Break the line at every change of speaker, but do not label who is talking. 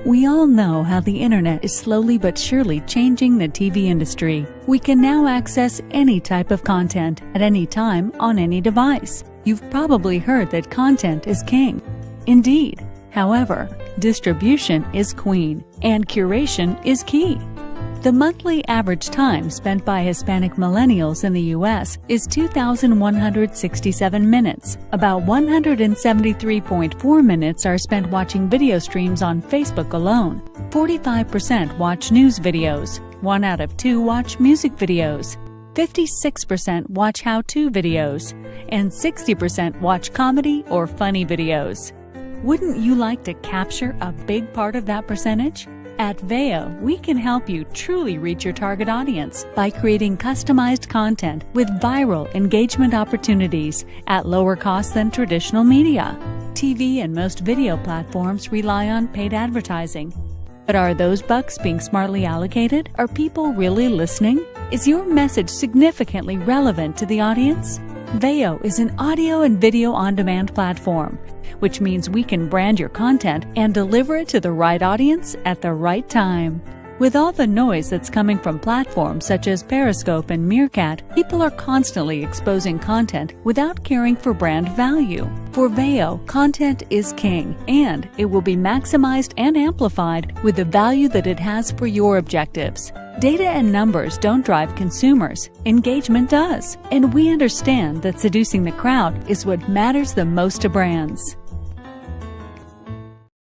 We all know how the internet is slowly but surely changing the TV industry. We can now access any type of content at any time on any device. You've probably heard that content is king. Indeed. However, distribution is queen and curation is key. The monthly average time spent by Hispanic millennials in the U.S. is 2,167 minutes. About 173.4 minutes are spent watching video streams on Facebook alone. 45% watch news videos. 1 out of 2 watch music videos. 56% watch how-to videos. And 60% watch comedy or funny videos. Wouldn't you like to capture a big part of that percentage? At Veo, we can help you truly reach your target audience by creating customized content with viral engagement opportunities at lower cost than traditional media. TV and most video platforms rely on paid advertising. But are those bucks being smartly allocated? Are people really listening? Is your message significantly relevant to the audience? Veo is an audio and video on-demand platform, which means we can brand your content and deliver it to the right audience at the right time. With all the noise that's coming from platforms such as Periscope and Meerkat, people are constantly exposing content without caring for brand value. For Veo, content is king, and it will be maximized and amplified with the value that it has for your objectives. Data and numbers don't drive consumers. Engagement does. And we understand that seducing the crowd is what matters the most to brands.